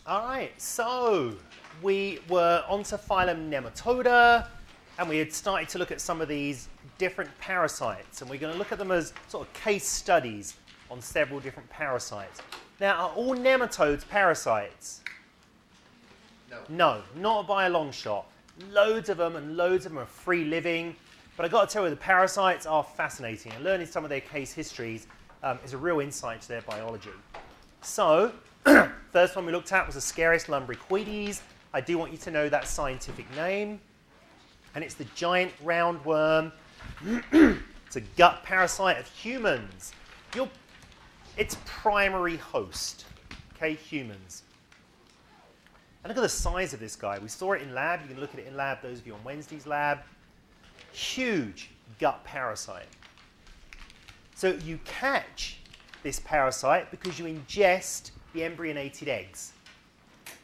All right, so we were onto phylum Nematoda, and we had started to look at some of these different parasites, and we're going to look at them as sort of case studies on several different parasites. Now, are all nematodes parasites? No. No, not by a long shot. Loads of them, and loads of them are free living. But I've got to tell you, the parasites are fascinating, and learning some of their case histories is a real insight to their biology. So, first one we looked at was Ascaris lumbricoides. I do want you to know that scientific name. And it's the giant roundworm. It's a gut parasite of humans. Its primary host, okay, humans. And look at the size of this guy. We saw it in lab. You can look at it in lab, those of you on Wednesday's lab. Huge gut parasite. So you catch this parasite because you ingest the embryonated eggs.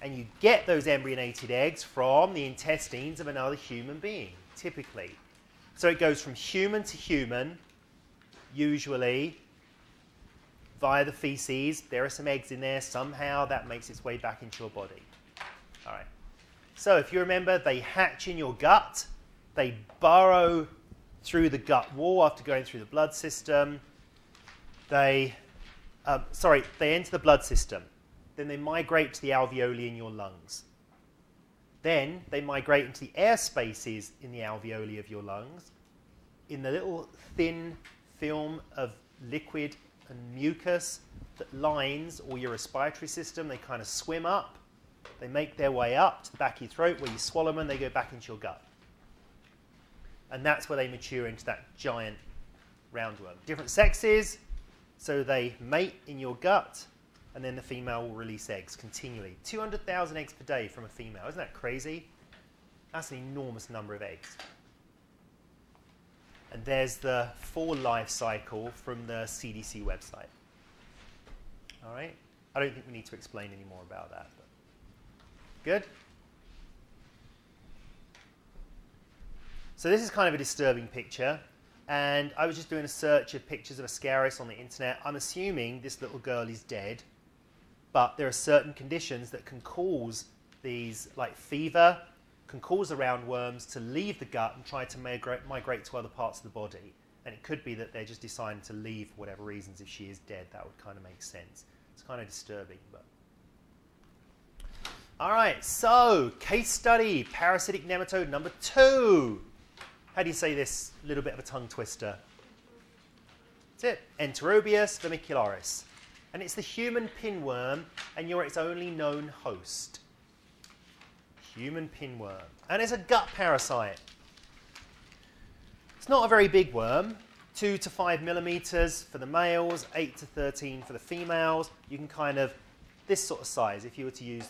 And you get those embryonated eggs from the intestines of another human being, typically. So it goes from human to human, usually via the feces. There are some eggs in there. Somehow that makes its way back into your body. All right. So if you remember, they hatch in your gut. They burrow through the gut wall after going through the blood system. They enter the blood system. Then they migrate to the alveoli in your lungs. Then they migrate into the air spaces in the alveoli of your lungs. In the little thin film of liquid and mucus that lines all your respiratory system, they kind of swim up. They make their way up to the back of your throat. Where you swallow them, they go back into your gut. And that's where they mature into that giant roundworm. Different sexes. So they mate in your gut, and then the female will release eggs continually. 200,000 eggs per day from a female. Isn't that crazy? That's an enormous number of eggs. And there's the full life cycle from the CDC website. All right? I don't think we need to explain any more about that. But good? So this is kind of a disturbing picture. And I was just doing a search of pictures of Ascaris on the internet. I'm assuming this little girl is dead. But there are certain conditions that can cause these, like fever, can cause the roundworms to leave the gut and try to migrate to other parts of the body. And it could be that they're just deciding to leave for whatever reasons. If she is dead, that would kind of make sense. It's kind of disturbing. But all right, so case study, parasitic nematode number 2. How do you say this? A little bit of a tongue twister. That's it. Enterobius vermicularis. And it's the human pinworm, and you're its only known host. Human pinworm. And it's a gut parasite. It's not a very big worm. 2 to 5 millimeters for the males, 8 to 13 for the females. You can kind of, this sort of size, if you were to use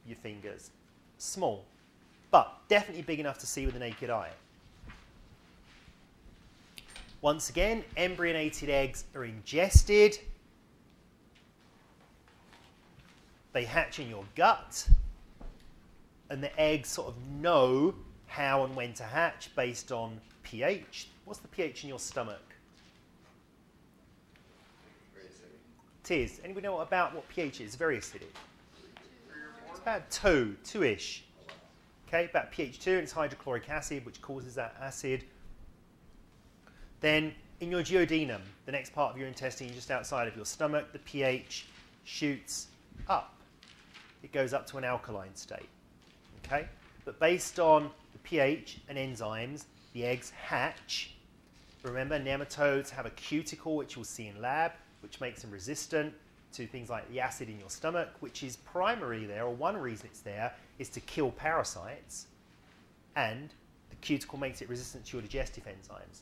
your fingers. Small, but definitely big enough to see with the naked eye. Once again, embryonated eggs are ingested. They hatch in your gut. And the eggs sort of know how and when to hatch based on pH. What's the pH in your stomach? Very acidic. It is. Anybody know about what pH is? Very acidic. It's about 2-ish. Okay, about pH 2, and it's hydrochloric acid, which causes that acid. Then in your duodenum, the next part of your intestine just outside of your stomach, the pH shoots up. It goes up to an alkaline state. Okay? But based on the pH and enzymes, the eggs hatch. Remember, nematodes have a cuticle, which you'll see in lab, which makes them resistant to things like the acid in your stomach, which is primarily there, or one reason it's there, is to kill parasites. And the cuticle makes it resistant to your digestive enzymes.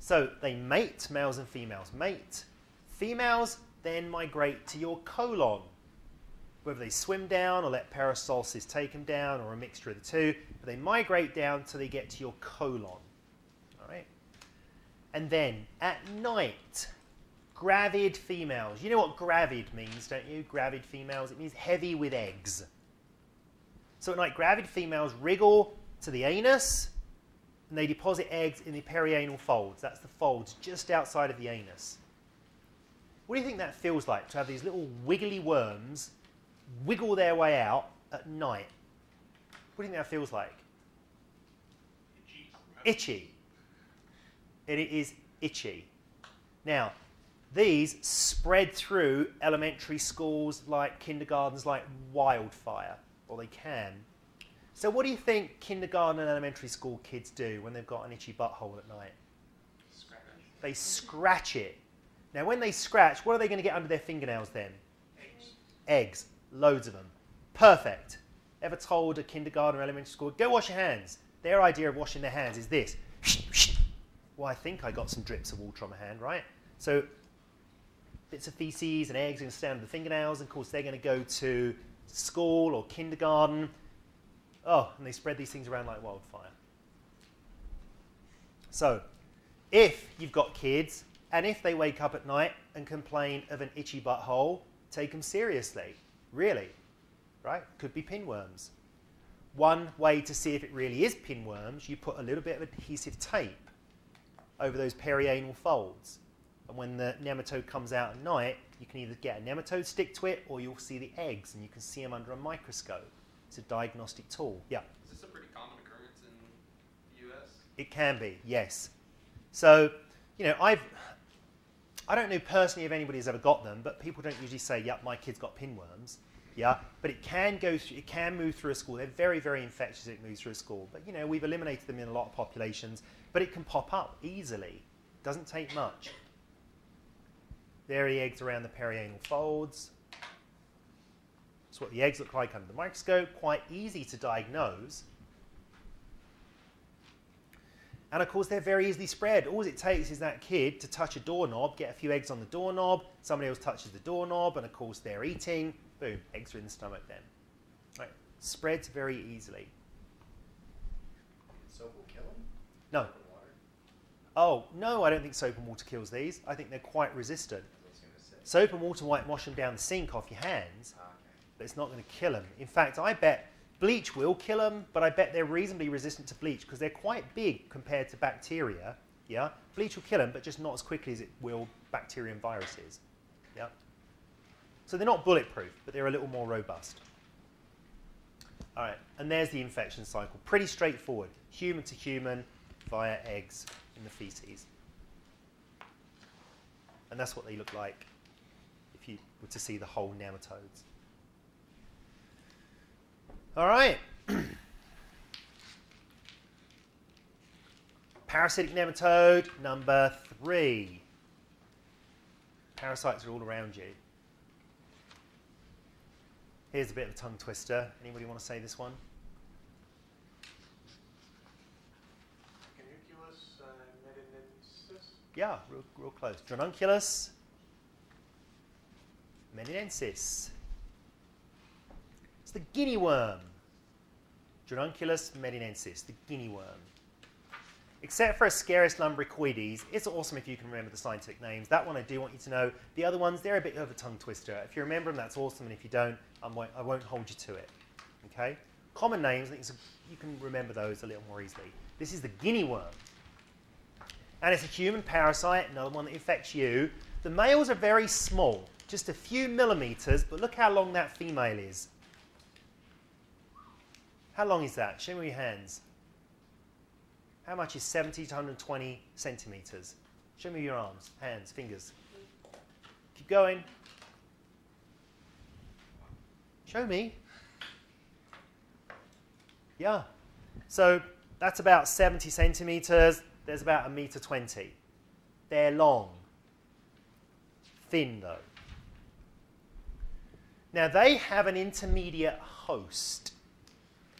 So they mate, males and females mate. Females then migrate to your colon. Whether they swim down or let paracelsus take them down or a mixture of the two, but they migrate down till they get to your colon. All right? And then at night, gravid females. You know what gravid means, don't you? Gravid females. It means heavy with eggs. So at night, gravid females wriggle to the anus, and they deposit eggs in the perianal folds. That's the folds just outside of the anus. What do you think that feels like, to have these little wiggly worms wiggle their way out at night. What do you think that feels like? Itchy. It is itchy. Now, these spread through elementary schools like kindergartens like wildfire, or they can. So what do you think kindergarten and elementary school kids do when they've got an itchy butthole at night? Scratch. They scratch it. Now, when they scratch, what are they going to get under their fingernails then? Eggs. Eggs. Loads of them. Perfect. Ever told a kindergarten or elementary school, go wash your hands? Their idea of washing their hands is this. Well, I think I got some drips of water on my hand, right? So bits of feces and eggs are going to stay under the fingernails. And of course, they're going to go to school or kindergarten. Oh, and they spread these things around like wildfire. So if you've got kids, and if they wake up at night and complain of an itchy butthole, take them seriously. Really. Right? Could be pinworms. One way to see if it really is pinworms, you put a little bit of adhesive tape over those perianal folds. And when the nematode comes out at night, you can either get a nematode stick to it or you'll see the eggs and you can see them under a microscope. It's a diagnostic tool. Yeah? Is this a pretty common occurrence in the US? It can be, yes. So, you know, I don't know personally if anybody's ever got them, but people don't usually say, yep, my kid's got pinworms. Yeah, but it can go through, it can move through a school. They're very, very infectious. It moves through a school. But, you know, we've eliminated them in a lot of populations. But it can pop up easily. Doesn't take much. There are the eggs around the perianal folds. That's what the eggs look like under the microscope. Quite easy to diagnose. And, of course, they're very easily spread. All it takes is that kid to touch a doorknob, get a few eggs on the doorknob. Somebody else touches the doorknob, and, of course, they're eating. Boom, eggs are in the stomach then. Right. Spreads very easily. Soap will kill them? No. Soap and water? Oh, no, I don't think soap and water kills these. I think they're quite resistant. I was going to say. Soap and water might wash them down the sink off your hands, Okay. but it's not going to kill them. In fact, I bet bleach will kill them, but I bet they're reasonably resistant to bleach because they're quite big compared to bacteria. Yeah, bleach will kill them, but just not as quickly as it will bacteria and viruses. Yeah. So they're not bulletproof, but they're a little more robust. All right, and there's the infection cycle. Pretty straightforward. Human to human via eggs in the feces. And that's what they look like if you were to see the whole nematodes. All right. Parasitic nematode, number 3. Parasites are all around you. Here's a bit of a tongue twister. Anybody want to say this one? Canunculus medinensis. Yeah, real close. Dronunculus medinensis. It's the guinea worm. Dronunculus medinensis, the guinea worm. Except for Ascaris lumbricoides, it's awesome if you can remember the scientific names. That one I do want you to know. The other ones, they're a bit of a tongue twister. If you remember them, that's awesome, and if you don't, I won't hold you to it. Okay? Common names, I think you can remember those a little more easily. This is the guinea worm. And it's a human parasite, another one that infects you. The males are very small, just a few millimeters, but look how long that female is. How long is that? Show me your hands. How much is 70 to 120 centimeters? Show me your arms, hands, fingers. Keep going. Show me. Yeah. So that's about 70 centimeters. There's about 1.20 meters. They're long. Thin, though. Now, they have an intermediate host,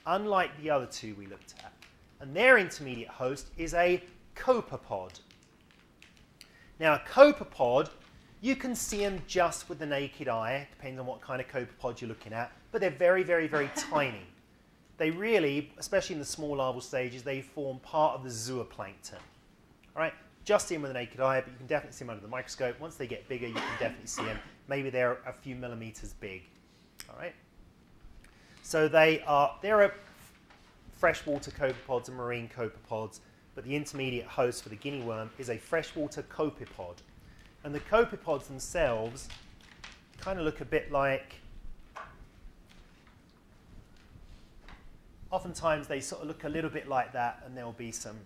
unlike the other two we looked at. And their intermediate host is a copepod. Now, a copepod, you can see them just with the naked eye, depending on what kind of copepod you're looking at, but they're very, very, very tiny. They really, especially in the small larval stages, they form part of the zooplankton. All right, just see them with the naked eye, but you can definitely see them under the microscope. Once they get bigger, you can definitely see them. Maybe they're a few millimeters big. All right. So they're a freshwater copepods and marine copepods, but the intermediate host for the guinea worm is a freshwater copepod. And the copepods themselves kind of look a bit like oftentimes they sort of look a little bit like that, and there'll be some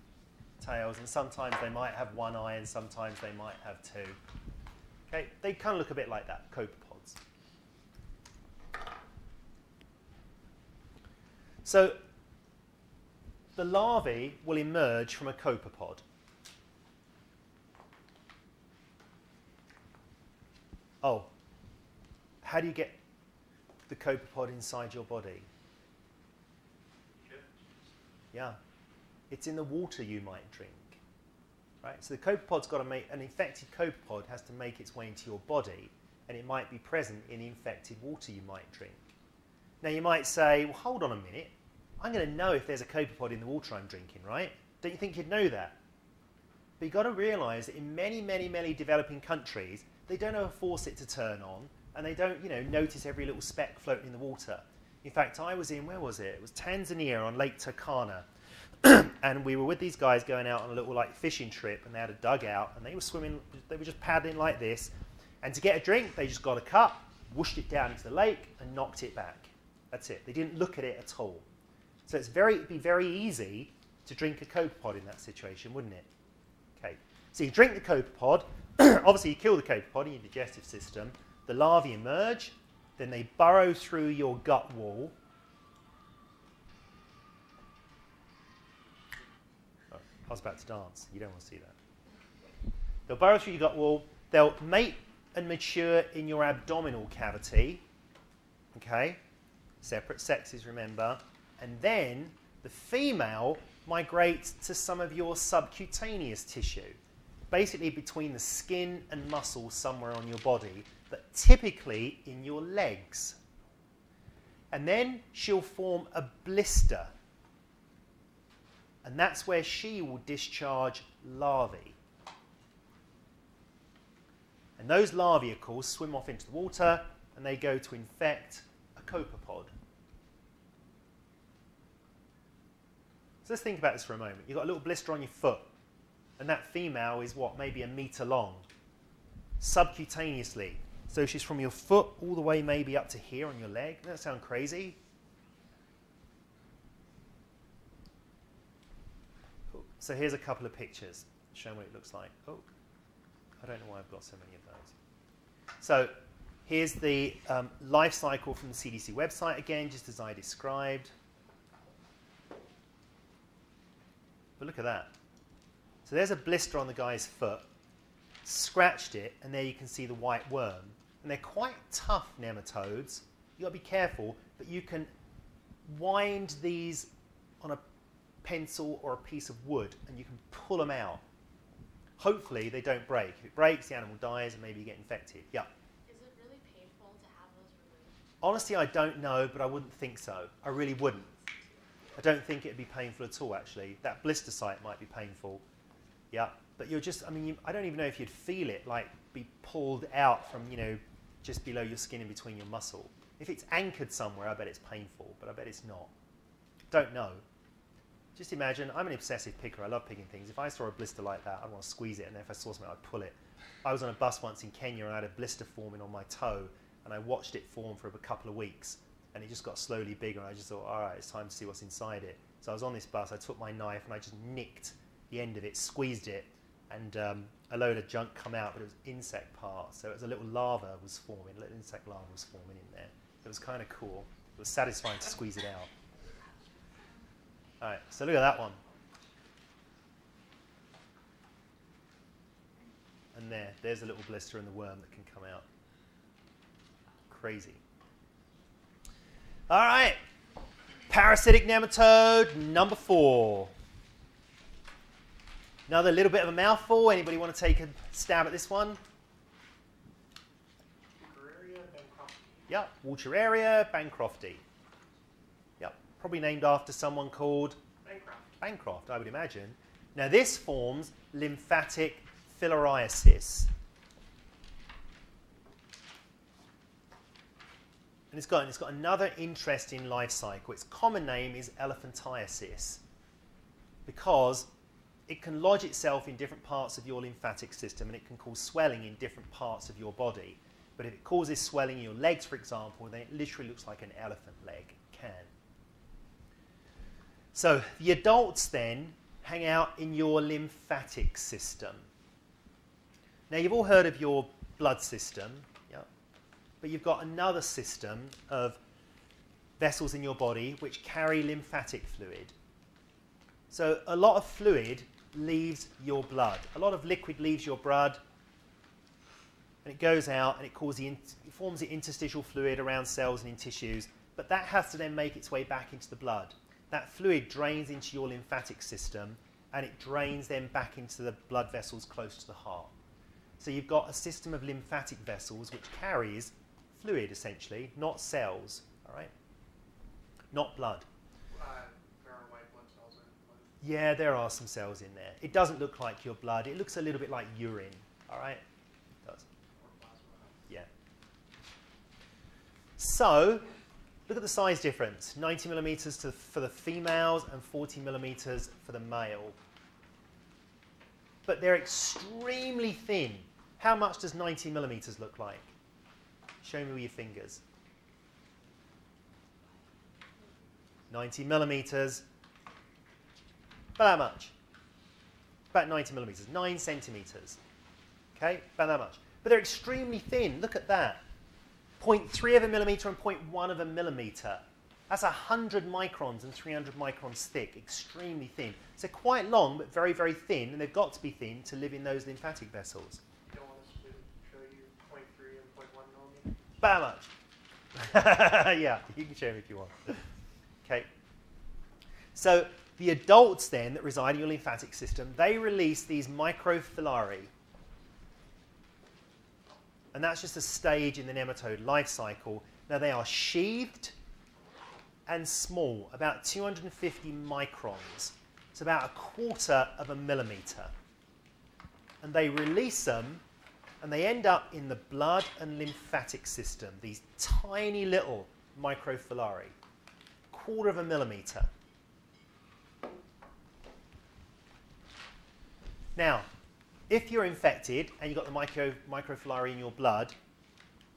tails, and sometimes they might have one eye, and sometimes they might have two. Okay, they kind of look a bit like that, copepods. So the larvae will emerge from a copepod. Oh, how do you get the copepod inside your body? Yeah, it's in the water you might drink. Right? So the copepod's got to make, an infected copepod has to make its way into your body, and it might be present in infected water you might drink. Now you might say, well, hold on a minute, I'm going to know if there's a copepod in the water I'm drinking, right? Don't you think you'd know that? But you've got to realise that in many, many, many developing countries, they don't have a faucet to turn on, and they don't, you know, notice every little speck floating in the water. In fact, I was in, where was it? It was Tanzania on Lake Turkana. And we were with these guys going out on a little like fishing trip, and they had a dugout, and they were swimming, they were just paddling like this. And to get a drink, they just got a cup, whooshed it down into the lake, and knocked it back. That's it. They didn't look at it at all. So it'd be very easy to drink a copepod in that situation, wouldn't it? Okay. So you drink the copepod, obviously you kill the copepod in your digestive system, the larvae emerge, then they burrow through your gut wall. Oh, I was about to dance. You don't want to see that. They'll burrow through your gut wall. They'll mate and mature in your abdominal cavity. Okay? Separate sexes, remember. And then the female migrates to some of your subcutaneous tissue, basically between the skin and muscle somewhere on your body, but typically in your legs. And then she'll form a blister. And that's where she will discharge larvae. And those larvae, of course, swim off into the water, and they go to infect a copepod. So let's think about this for a moment. You've got a little blister on your foot, and that female is what, maybe a metre long, subcutaneously. So she's from your foot all the way maybe up to here on your leg. Doesn't that sound crazy? Cool. So here's a couple of pictures showing what it looks like. Oh, I don't know why I've got so many of those. So here's the life cycle from the CDC website again, just as I described. But look at that. So there's a blister on the guy's foot, scratched it, and there you can see the white worm. And they're quite tough nematodes. You've got to be careful, but you can wind these on a pencil or a piece of wood, and you can pull them out. Hopefully they don't break. If it breaks, the animal dies, and maybe you get infected. Yeah? Is it really painful to have those removed? Honestly, I don't know, but I wouldn't think so. I really wouldn't. I don't think it would be painful at all, actually. That blister site might be painful. Yeah, but you're just, I mean, I don't even know if you'd feel it, like, be pulled out from, you know, just below your skin in between your muscle. If it's anchored somewhere, I bet it's painful, but I bet it's not. Don't know. Just imagine, I'm an obsessive picker. I love picking things. If I saw a blister like that, I'd want to squeeze it, and if I saw something, I'd pull it. I was on a bus once in Kenya, and I had a blister forming on my toe, and I watched it form for a couple of weeks. And it just got slowly bigger, and I just thought, all right, it's time to see what's inside it. So I was on this bus, I took my knife, and I just nicked the end of it, squeezed it, and a load of junk come out, but it was insect parts. So it was a little larva was forming, a little insect larva was forming in there. It was kind of cool. It was satisfying to squeeze it out. All right, so look at that one. And there's a little blister in the worm that can come out. Crazy. All right, parasitic nematode number 4. Another little bit of a mouthful. Anybody want to take a stab at this one? Yep, Ch33 Nematodes. Yep, probably named after someone called Bancroft, I would imagine. Now this forms lymphatic filariasis. And it's got another interesting life cycle. Its common name is elephantiasis because it can lodge itself in different parts of your lymphatic system, and it can cause swelling in different parts of your body. But if it causes swelling in your legs, for example, then it literally looks like an elephant leg. It can. So the adults then hang out in your lymphatic system. Now you've all heard of your blood system, yeah, but you've got another system of vessels in your body which carry lymphatic fluid. So a lot of fluid leaves your blood. A lot of liquid leaves your blood, and it goes out and it forms the interstitial fluid around cells and in tissues, but that has to then make its way back into the blood. That fluid drains into your lymphatic system, and it drains then back into the blood vessels close to the heart. So you've got a system of lymphatic vessels which carries fluid, essentially, not cells, all right? Not blood. There are white blood cells in blood. Yeah, there are some cells in there. It doesn't look like your blood. It looks a little bit like urine, all right? It does. Or plasma. Yeah. So, look at the size difference. 90 millimeters for the females and 40 millimeters for the male. But they're extremely thin. How much does 90 millimeters look like? Show me with your fingers. 90 millimeters. About that much. About 90 millimeters. 9 centimeters. Okay, about that much. But they're extremely thin. Look at that. 0.3 of a millimeter and 0.1 of a millimeter. That's 100 microns and 300 microns thick. Extremely thin. So quite long, but very, very thin. And they've got to be thin to live in those lymphatic vessels. You don't want us to show you 0.3 and 0.1 millimeter? About that much. Yeah, you can show me if you want. Okay. So the adults then that reside in your lymphatic system, they release these microfilaria. And that's just a stage in the nematode life cycle. Now they are sheathed and small, about 250 microns. It's about 1/4 of a millimeter. And they release them, and they end up in the blood and lymphatic system, these tiny little microfilaria, 1/4 of a millimeter. Now, if you're infected and you've got the microfilaria in your blood,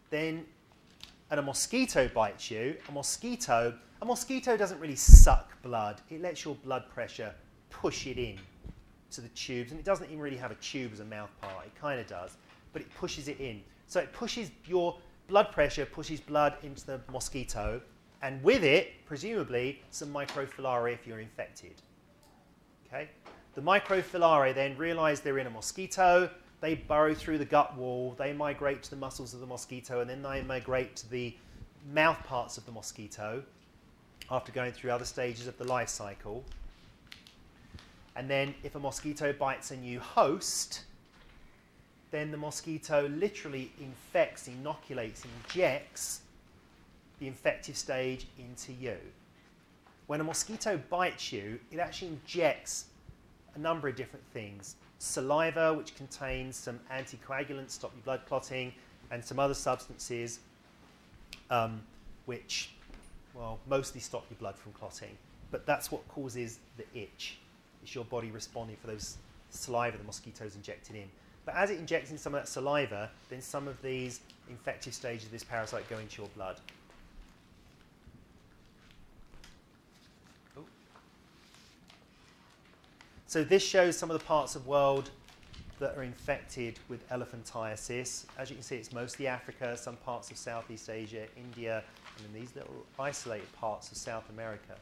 then and a mosquito bites you, a mosquito doesn't really suck blood. It lets your blood pressure push it in to the tubes, and it doesn't even really have a tube as a mouth part. It kind of does, but it pushes it in. So it pushes your blood pressure, pushes blood into the mosquito, and with it, presumably, some microfilaria if you're infected. Okay? The microfilaria then realize they're in a mosquito. They burrow through the gut wall. They migrate to the muscles of the mosquito, and then they migrate to the mouth parts of the mosquito after going through other stages of the life cycle. And then if a mosquito bites a new host, then the mosquito literally infects, inoculates, injects the infective stage into you. When a mosquito bites you, it actually injects a number of different things. Saliva, which contains some anticoagulants, stop your blood clotting, and some other substances which, well, mostly stop your blood from clotting. But that's what causes the itch. It's your body responding for those saliva the mosquito's injected in. But as it injects in some of that saliva, then some of these infective stages of this parasite go into your blood. So this shows some of the parts of the world that are infected with elephantiasis. As you can see, it's mostly Africa, some parts of Southeast Asia, India, and then these little isolated parts of South America.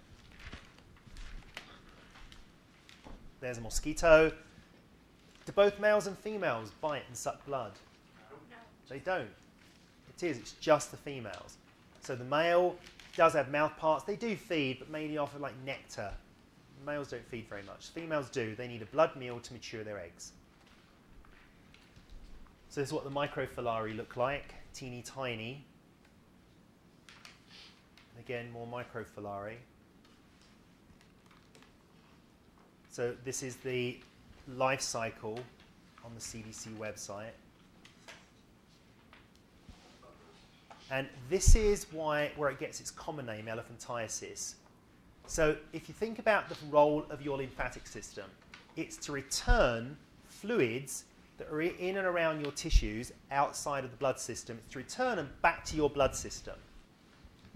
There's a mosquito. Do both males and females bite and suck blood? No. They don't. It's just the females. So the male does have mouth parts. They do feed, but mainly off of like nectar. Males don't feed very much. Females do. They need a blood meal to mature their eggs. So this is what the microfilaria look like. Teeny tiny. Again, more microfilaria. So this is the life cycle on the CDC website. And this is where it gets its common name, elephantiasis. So if you think about the role of your lymphatic system, it's to return fluids that are in and around your tissues outside of the blood system. It's to return them back to your blood system.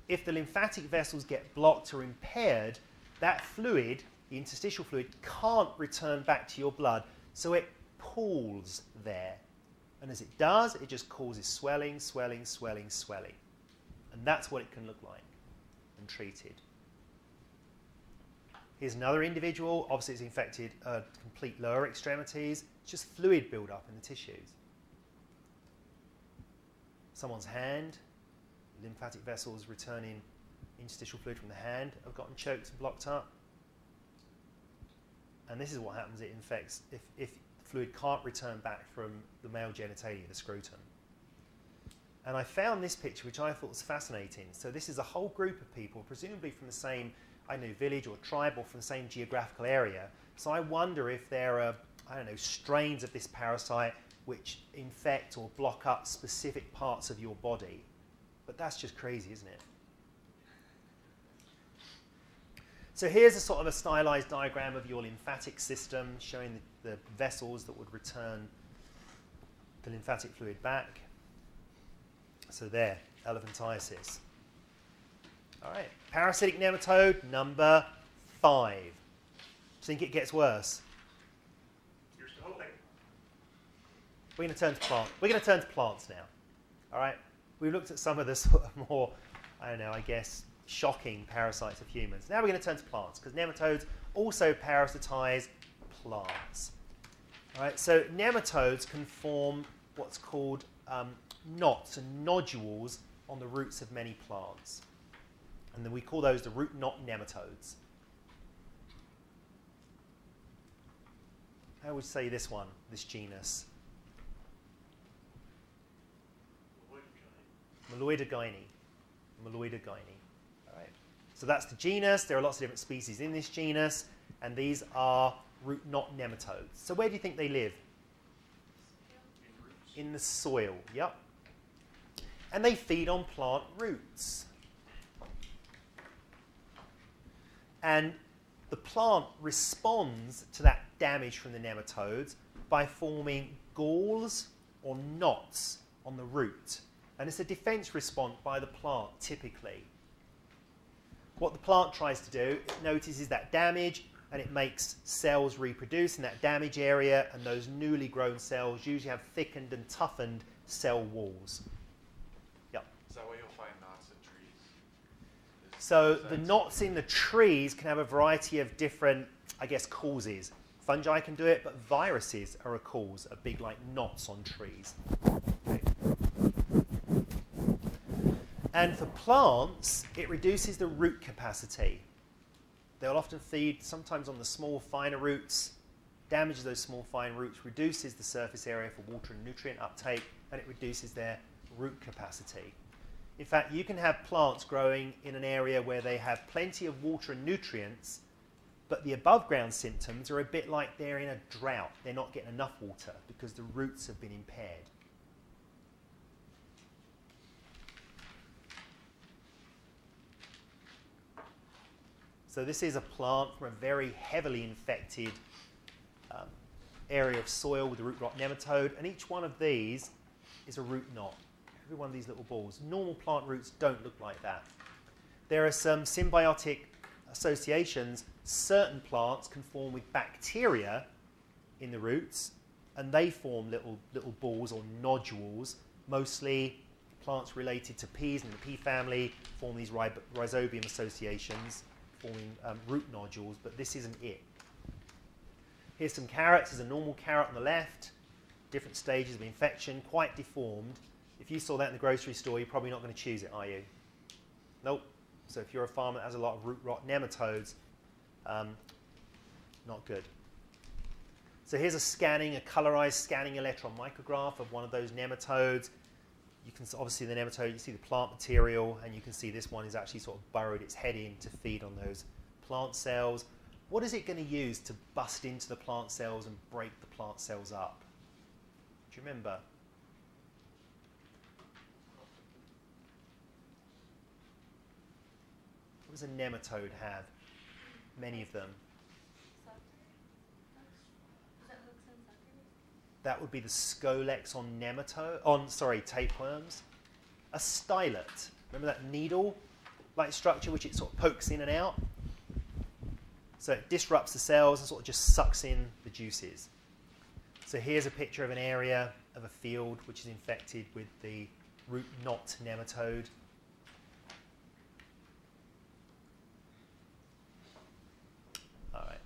If the lymphatic vessels get blocked or impaired, that fluid, the interstitial fluid, can't return back to your blood, so it pools there. And as it does, it just causes swelling, swelling, swelling, swelling. And that's what it can look like when treated. Here's another individual. Obviously, it's infected complete lower extremities. It's just fluid buildup in the tissues. Someone's hand, lymphatic vessels returning interstitial fluid from the hand have gotten choked and blocked up. And this is what happens. It infects if fluid can't return back from the male genitalia, the scrotum. And I found this picture, which I thought was fascinating. So this is a whole group of people, presumably from the same, I don't know, village or tribe or from the same geographical area. So I wonder if there are, I don't know, strains of this parasite which infect or block up specific parts of your body. But that's just crazy, isn't it? So here's a sort of a stylized diagram of your lymphatic system showing the vessels that would return the lymphatic fluid back. So there, elephantiasis. All right, parasitic nematode number 5. Do you think it gets worse? You're still hoping. We're going to turn to plants. We're going to turn to plants now. All right, we've looked at some of the sort of more, I don't know, I guess, shocking parasites of humans. Now we're going to turn to plants because nematodes also parasitize plants. All right, so nematodes can form what's called knots and nodules on the roots of many plants. And then we call those the root knot nematodes. How would you say this one, this genus? Meloidogyne. Meloidogyne. All right. So that's the genus. There are lots of different species in this genus, and these are root knot nematodes. So where do you think they live? In the soil. Yep. And they feed on plant roots. And the plant responds to that damage from the nematodes by forming galls or knots on the root. And it's a defense response by the plant, typically. What the plant tries to do, it notices that damage and it makes cells reproduce in that damage area, and those newly grown cells usually have thickened and toughened cell walls. Yep. Is that why you'll find knots in trees? So the knots in the trees can have a variety of different, I guess, causes. Fungi can do it, but viruses are a cause, a big like knots on trees. Okay. And for plants, it reduces the root capacity. They'll often feed sometimes on the small, finer roots, damages those small, fine roots, reduces the surface area for water and nutrient uptake, and it reduces their root capacity. In fact, you can have plants growing in an area where they have plenty of water and nutrients, but the above ground symptoms are a bit like they're in a drought. They're not getting enough water because the roots have been impaired. So this is a plant from a very heavily infected area of soil with the root rot nematode, and each one of these is a root knot. Every one of these little balls. Normal plant roots don't look like that. There are some symbiotic associations. Certain plants can form with bacteria in the roots, and they form little balls or nodules. Mostly plants related to peas in the pea family form these rhizobium associations, forming root nodules, but this isn't it. Here's some carrots. There's a normal carrot on the left, different stages of infection, quite deformed. If you saw that in the grocery store, you're probably not going to choose it, are you? Nope. So if you're a farmer that has a lot of root rot nematodes, not good. So here's a scanning, a colorized scanning electron micrograph of one of those nematodes. You can obviously the nematode, you see the plant material, and you can see this one is actually sort of burrowed its head in to feed on those plant cells. What is it going to use to bust into the plant cells and break the plant cells up? Do you remember? What does a nematode have? Many of them. That would be the scolex on tapeworms. A stylet. Remember that needle-like structure which it sort of pokes in and out? So it disrupts the cells and sort of just sucks in the juices. So here's a picture of an area of a field which is infected with the root knot nematode. All right.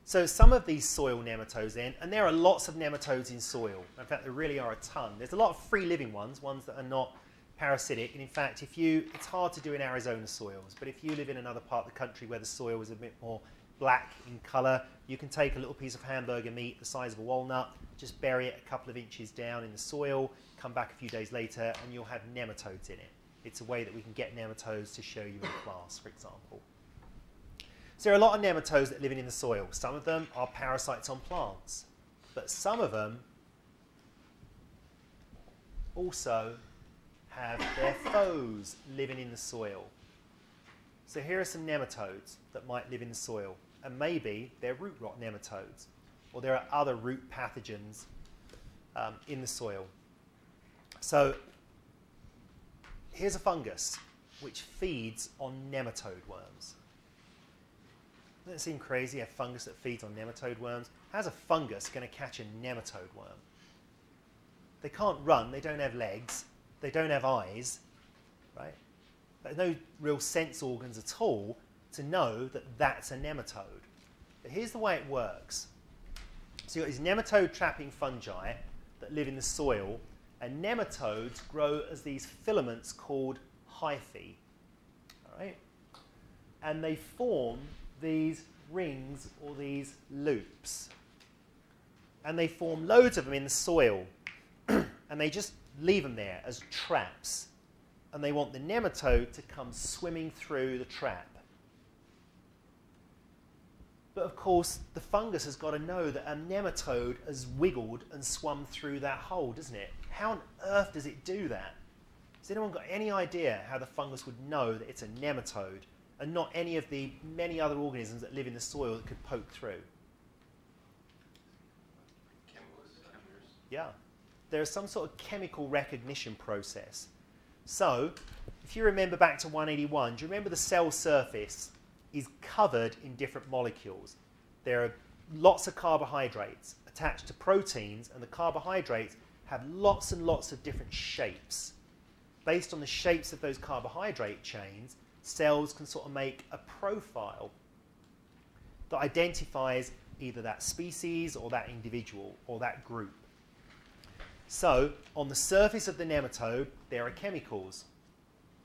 So some of these soil nematodes then, and there are lots of nematodes in soil. In fact, there really are a ton. There's a lot of free-living ones that are not parasitic. And in fact, it's hard to do in Arizona soils, but if you live in another part of the country where the soil is a bit more black in colour, you can take a little piece of hamburger meat the size of a walnut, just bury it a couple of inches down in the soil, come back a few days later, and you'll have nematodes in it. It's a way that we can get nematodes to show you in class, for example. So there are a lot of nematodes that live in the soil. Some of them are parasites on plants, but some of them also have their foes living in the soil. So here are some nematodes that might live in the soil, and maybe they're root rot nematodes, or there are other root pathogens in the soil. So here's a fungus which feeds on nematode worms. Doesn't it seem crazy, a fungus that feeds on nematode worms? How's a fungus going to catch a nematode worm? They can't run, they don't have legs, they don't have eyes, right? There's no real sense organs at all to know that that's a nematode. But here's the way it works. So you've got these nematode-trapping fungi that live in the soil, and nematodes grow as these filaments called hyphae, all right? And they form these rings or these loops. And they form loads of them in the soil, and they just leave them there as traps. And they want the nematode to come swimming through the trap. But of course, the fungus has got to know that a nematode has wiggled and swum through that hole, doesn't it? How on earth does it do that? Has anyone got any idea how the fungus would know that it's a nematode and not any of the many other organisms that live in the soil that could poke through? Yeah. There is some sort of chemical recognition process. So, if you remember back to 181, do you remember the cell surface is covered in different molecules? There are lots of carbohydrates attached to proteins, and the carbohydrates have lots and lots of different shapes. Based on the shapes of those carbohydrate chains, cells can sort of make a profile that identifies either that species or that individual or that group. So, on the surface of the nematode, there are chemicals.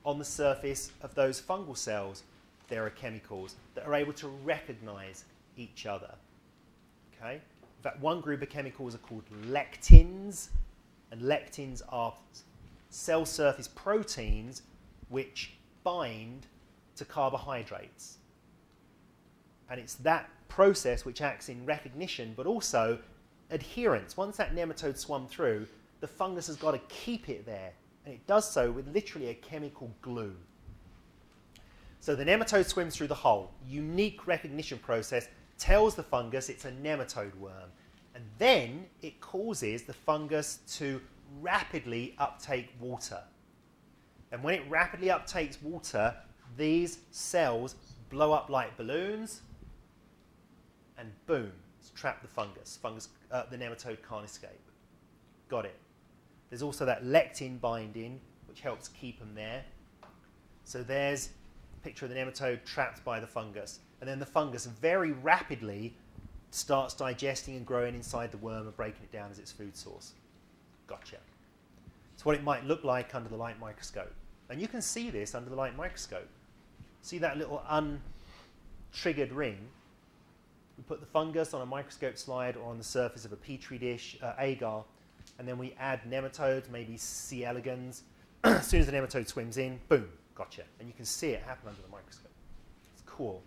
On the surface of those fungal cells, there are chemicals that are able to recognize each other. Okay? In fact, one group of chemicals are called lectins, and lectins are cell surface proteins which bind to carbohydrates. And it's that process which acts in recognition, but also adherence. Once that nematode swum through, the fungus has got to keep it there, and it does so with literally a chemical glue. So the nematode swims through the hole. Unique recognition process tells the fungus it's a nematode worm, and then it causes the fungus to rapidly uptake water. And when it rapidly uptakes water, these cells blow up like balloons, and boom, it's trapped the fungus. The nematode can't escape. Got it. There's also that lectin binding, which helps keep them there. So there's a picture of the nematode trapped by the fungus. And then the fungus very rapidly starts digesting and growing inside the worm and breaking it down as its food source. Gotcha. It's what it might look like under the light microscope. And you can see this under the light microscope. See that little untriggered ring? We put the fungus on a microscope slide or on the surface of a petri dish, agar, and then we add nematodes, maybe C. elegans. As soon as the nematode swims in, boom, gotcha. And you can see it happen under the microscope. It's cool.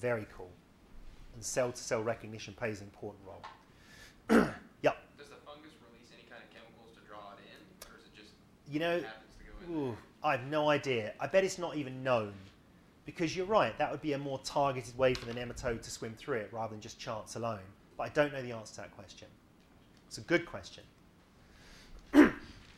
Very cool. And cell-to-cell recognition plays an important role. Yep. Does the fungus release any kind of chemicals to draw it in, or is it just happens to go in there? I have no idea. I bet it's not even known. Because you're right, that would be a more targeted way for the nematode to swim through it rather than just chance alone. But I don't know the answer to that question. It's a good question.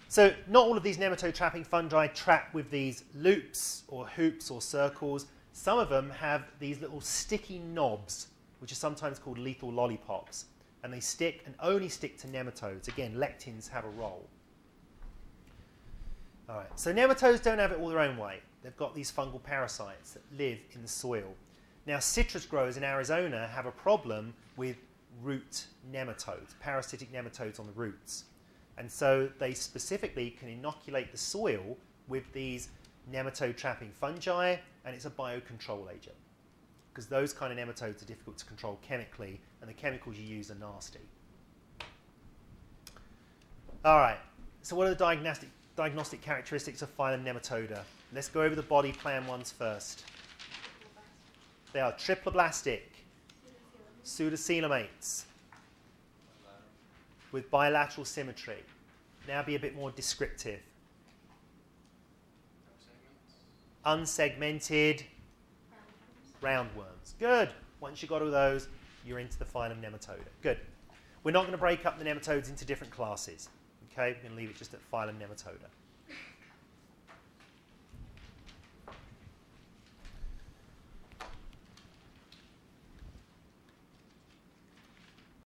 So not all of these nematode trapping fungi trap with these loops or hoops or circles. Some of them have these little sticky knobs, which are sometimes called lethal lollipops. And they stick and only stick to nematodes. Again, lectins have a role. All right, so nematodes don't have it all their own way. They've got these fungal parasites that live in the soil. Now, citrus growers in Arizona have a problem with root nematodes, parasitic nematodes on the roots. And so they specifically can inoculate the soil with these nematode-trapping fungi, and it's a biocontrol agent. Because those kind of nematodes are difficult to control chemically, and the chemicals you use are nasty. All right, so what are the diagnostic characteristics of phylum Nematoda? Let's go over the body plan ones first. They are triploblastic, pseudocoelomates, with bilateral symmetry. Now be a bit more descriptive. Unsegmented roundworms. Good. Once you've got all those, you're into the phylum Nematoda. Good. We're not going to break up the nematodes into different classes. Okay, we're going to leave it just at phylum Nematoda.